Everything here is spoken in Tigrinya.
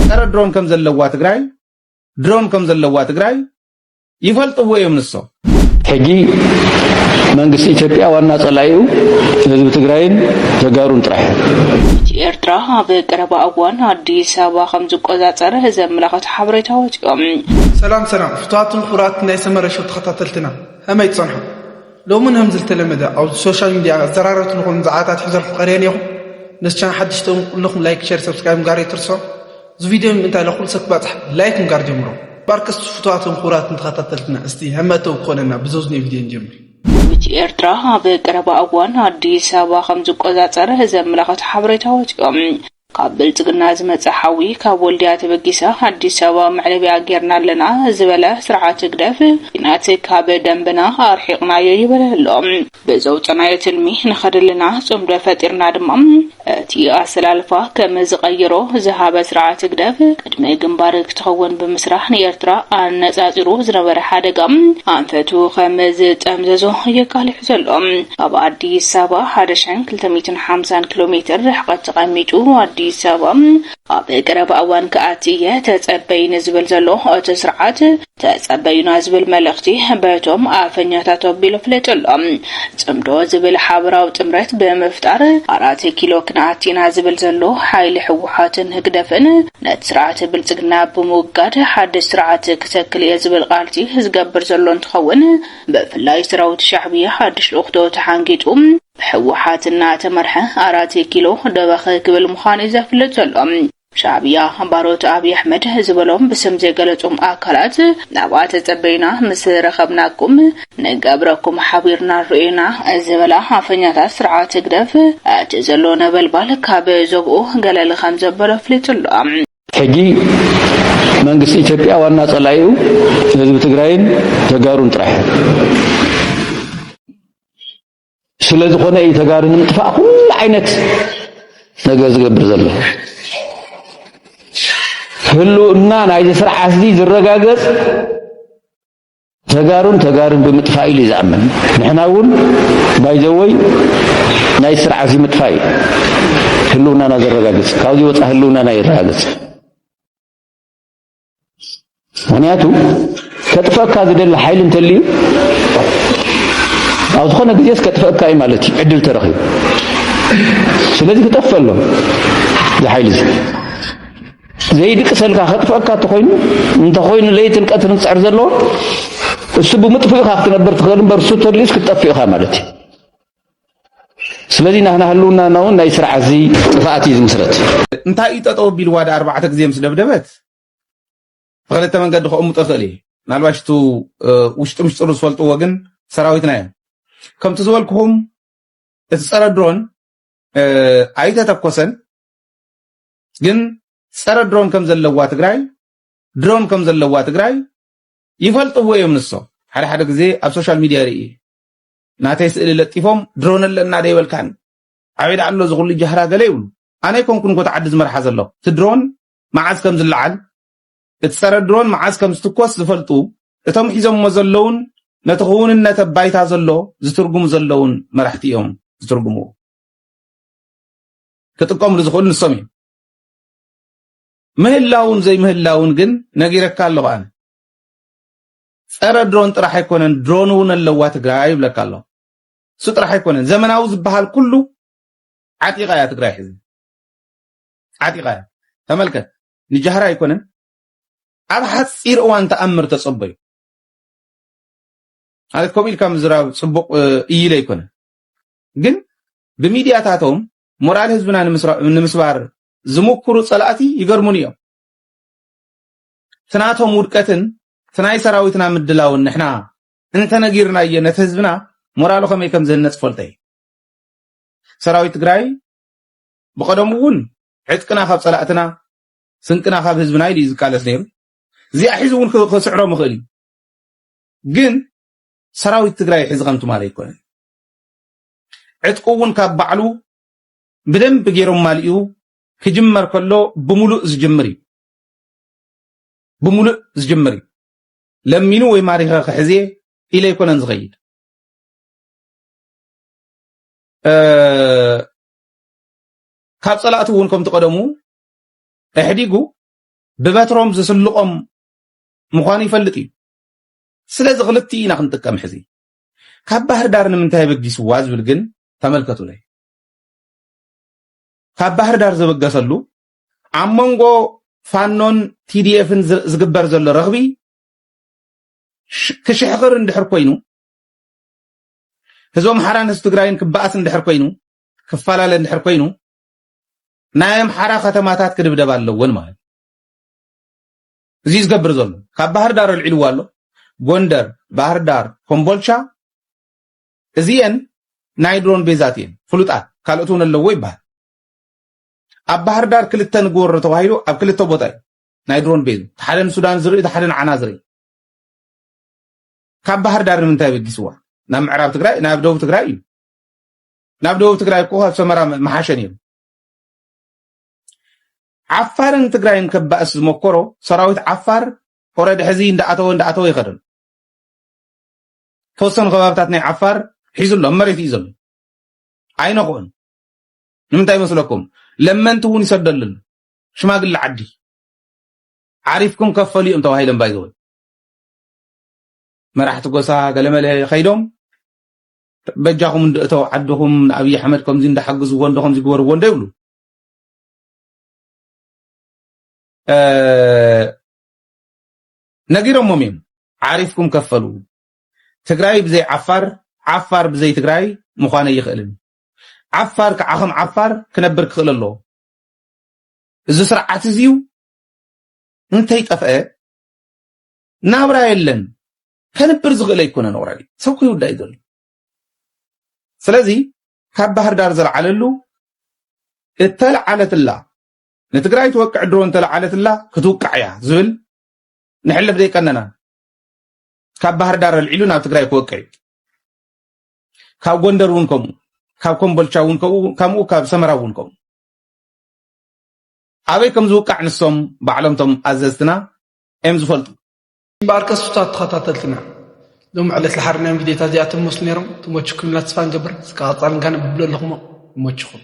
ترى درون كم زلوا تقراي درون كم زلوا تقراي يفلطوا يوم نصو حجي መንግስት ኢትዮጵያ ዋና ጸላዩ ህዝብ ትግራይን ተጋሩን ጥራይ ኤርትራ በቀረባ አዋን አዲስ አበባ ከምዝቆጻጸረ ዘመላኸት ሓበሬታዎች ሰላም ፍታቱን ኹራት ናይ ሰመረሽው ተኸታተልትና هما يتصنحوا لو منهم زلت لمدة أو السوشيال ميديا زرارة نقول زعاتات حزر قريان يوم نسجان حدش تقول لكم لايك شير سبسكرايب مقاري ترسو زو فيديو انت لخول سكبات لايك مقاري جمرو باركس فتواتهم خورات نتخططلتنا استي هما توقوننا بزوزني فيديو نجمر ኤርትራ በቀረባ አዋን አዲስ አበባ ከምዝቆጻጸረ ዘመላኸት ሓበሬታዎች ካብ ብልጽግና ዝመጽሓዊ ካብ ወልዲያ ተበጊሳ አዲስ አበባ መዕለቢያ ጌርና ለና ዝበለ ስርዓት ግደፍ ኢናት ካብ ደንበና አርሒቅናዮ ይበለሎም በዘውጠናዮ ትልሚ ንኸደልና ጽምዶ ፈጢርና ድማ እቲ አሰላልፋ ከመዝቀይሮ ዝሃበ ስርዓት ግደፍ ቅድመ ግንባር ክትኸውን በመስራህ ንኤርትራ አነጻጽሩ ዝነበረ ሓደጋም አንፈቱ ከመዝ ጠምዘዞ የካልሕ ዘሎም ኣብ አዲስ አበባ 1250 ኪሎ ሜትር ርሕቀት ተቀሚጡ አዲስ አበባ ኣብ ቀረባ አዋን ከአትየ ተጸበይን ዝብል ዘሎ እቲ ስርዓት ተጸበይና ዝብል መልእኽቲ በቶም አፈኛታት ቢሎ ፍለጥሎም ጽምዶ ዝብል ሓበራው ጥምረት በመፍጣር 4 ኪሎ ክናአቲና ዝብል ዘሎ ሓይሊ ሕወሓትን ህግደፍን ነት ስርዓት ብልጽግና በመውጋድ ሓድሽ ስርዓት ክተክል ዝብል ቃልቲ ዝገብር ዘሎ እንትኸውን በፍላይ ሰራዊት ሻዕቢያ ሓድሽ ወቅቱ ተሓንጊጡ ሕወሓትና ተመርሐ 4 ኪሎ ደበኸ ክብል ምዃን ይዘፍለጥ ዘሎ ሻዕቢያ ባሮት አብይ አሕመድ ዝበሎም በስም ዘገለጹም አካላት ናባተ ጸበይና መስረኸብናኩም ነጋብረኩም ሓቢርና ርኢና ዝበላ አፈኛታ ስርዓት ግደፍ አተዘሎ ነበልባል ካብ ዘብኡ ገለል ከም ዘበለ ፍልጥሎም ሕጂ መንግስት ኢትዮጵያ ዋና ጸላዩ ህዝብ ትግራይን ተጋሩን ጥራይ ስለዝኾነ ተጋሩን ምጥፋእ ኩሉ ዓይነት ነገር ዝገብር ዘሎ ህልውና ናይ ስርዓት ዚ ዝረጋገጽ ተጋሩን በምጥፋኢል ይዛመን ንሕናውን ባይዘወይ ናይ ስርዓት ዚ ምጥፋኢ ህልውና ና ዝረጋገጽ ካብዚ ወጻ ህልውና ና ይረጋገጽ ምክንያቱ ከጥፈካ ዝደለ ሓይል እንተልዩ ኣብ ዝኾነ ግዜ ከጥፈካ እዩ ማለት እዩ ዕድል ተረኺቡ ስለዚህ ክጠፈሎ ዝሓይል ዚ زيدك سلكا خطفك تخوين انت خوين ليت القتل نصعر زلو እሱ በመጥፈው ካፍት ነበር ተኸልን በርሱ ተልይስ ከተፈይኻ ማለት ስለዚህ ናህና ህሉና ነው ናይ ስርዓት ዚ ጥፋት ይዝምስረት እንታይ ይጠጠው ቢል ዋዳ 4 ጊዜ ምስ ደብደበት በኸለተ መንገድ ኸሙ ጠፈሊ ናልባሽቱ ውሽጥ ምስጥሩ ዝፈልጡ ወግን ሰራዊትና ያ ከምት ዝበልኩም እትጸረ ድሮን አይተተኮሰን ግን ጸረ ድሮን ከም ዘለዋ ትግራይ ድሮን ከም ዘለዋ ትግራይ ይፈልጥዎ እዮም ንሶ ሓደ ጊዜ ኣብ ሶሻል ሚዲያ ርኢ ናተይ ስእሊ ለጢፎም ድሮን ለና ደይበልካን ዓቢድ ኣሎ ዝኹሉ ጀህራ ገለ ይብሉ ኣነ ኮንኩን ኮተዓዲ ዝመርሓ ዘሎ ቲ ድሮን መዓዝ ከም ዝለዓል እቲ ጸረ ድሮን መዓዝ ከም ዝትኮስ ዝፈልጡ እቶም ሒዞም ዘለውን ነተኸውንነት ባይታ ዘሎ ዝትርጉሙ ዘለውን መራሕቲ እዮም ዝትርጉሙ ከጥቆምሉ ዝኽእሉ ንሶም እዮም ምህላውን ዘይምህላውን ግን ነጊረካ ኣለኹ ኣነ ጸረ ድሮን ጥራሕ አይኮነን ድሮኑን ኣለዋ ትግራይ ይብለካ ኣሎ እሱ ጥራሕ አይኮነን ዘመናዊ ዝበሃል ኩሉ ዓጢቃ ያ ትግራይ ሕዚ ዓጢቃ ተመልከት ንጀህራ አይኮነን ኣብ ሓፂር እዋን ተኣምር ተጸበዩ ማለት ኮሚል ከም ዝራብ ጽቡቅ ኢለ አይኮነን ግን በሚዲያታቶም ሞራል ህዝብና ንምስባር ዝሙክሩ ጸላእቲ ይገርሙን እዮም ትናቶም ውድቀትን ትናይ ሰራዊትና ምድላውን ንሕና እንተ ነጊርና የነት ህዝብና ሞራሉ ከመይ ከም ዝህነጽ ፈልጠይ ሰራዊት ትግራይ በቀደሙውን ዕጥቅና ካብ ጸላእትና ስንቅና ካብ ህዝብና ኢሉ ዝቃለስ ነይሩ እዚኣ ሒዙውን ክስዕሮ ምኽእል ግን ሰራዊት ትግራይ ሒዝ ከምቱ ማለት ይኮነን ዕጥቁውን ካብ ባዕሉ ብደንብ ገይሮም ማልኡ ክጅመር ከሎ ብሙሉእ ዝጅምር ለሚኑ ወይ ማሪኻ ከሕዜ ኢለ ይኮነን ዝኸይድ ካብ ጸላእቱ እውን ከም ተቀደሙ ተሕዲጉ ببتروم زسلقهم مخاني فلتي سلاز غلطي إنا خنتكم حزي كابهر دار نمنتهي بقيس واز بالجن تملكتو لي كابهر دار زبقسلو عمونغو فانون TDF زقبر زل رغبي كشحغر اندحر كوينو هزوم حران هستقراين كباس اندحر كوينو كفالال اندحر كوينو نايم حرا ختماتات كدبدب اللون مال زي زقبر زل كابهر دار العلو والو ጎንደር ባህር ዳር ኮምቦልቻ እዚን ናይድሮን ቤዛቲን ፍሉጣት ካልኦቱን ለወ ይባል ኣብ ባህር ዳር ክልተ ንጎር ተዋሂዶ ኣብ ክልተ ቦታ ናይድሮን ቤዝ ተሓደን ሱዳን ዝርኢ ተሓደን ዓና ዝርኢ ካብ ባህር ዳር ምንታይ በጊስዋ ናብ ምዕራብ ትግራይ ናብ ደቡብ ትግራይ እዩ ናብ ደቡብ ትግራይ እኮ ኣብ ሰመራ መሓሸን እዩ ዓፋርን ትግራይን ከባእስ ዝመከሮ ሰራዊት ዓፋር ኦረድ ሕዚ እንዳኣተወ ይኸደን توصل خبابتات ناي عفار حيزلو مريت يزلو عينقون نمتاي مسلكم لما انتون يسدلن شماغل عدي عارفكم كفلي انتو هايلن بايزول ما راح تقوسا قلمله خيدوم بجاكم اندقتو عدهم ابي احمد كم زين دحقزو وندهم زيغور ونديولو نغيرهم ميم عارفكم كفلو تግራይ بزي عفار بزي تግራይ مخانه يخلن عفار كعخم عفار كنبر كخل الله እዚ ስርዓት እዚው እንታይ ጠፍአ ናብራ የለን ከንብር ዝግለ ይኮነ ነውራሊ ሰው ይውዳይ ዘሎ ስለዚ ካብ ባህር ዳር ዘልዓለሉ እተልዓለትላ ንትግራይ ተወቅዕ ድሮን ተልዓለትላ ክትውቅዕያ ዝብል ንሕልፍ ደይቀነና ካብ ባህር ዳር ልዒሉ ናብ ትግራይ ክወቅዕ ካብ ጎንደር እውን ከምኡ ካብ ኮምቦልቻ እውን ከምኡ ካብ ሰመራ እውን ከምኡ ኣበይ ከም ዝውቃዕ ንሶም ባዕሎምቶም ኣዘዝትና እዮም ዝፈልጡ ባርከስ ፍታት ተኸታተልትና ሎም ዕለት ለሓርናዮም ቪድዮታት እዚኣቶም መስሉ ነይሮም ትሞችኩም ላ ተስፋ ንገብር እስካብ ቀፃልን ካነ ብብሎ ኣለኹሞ ይሞችኹም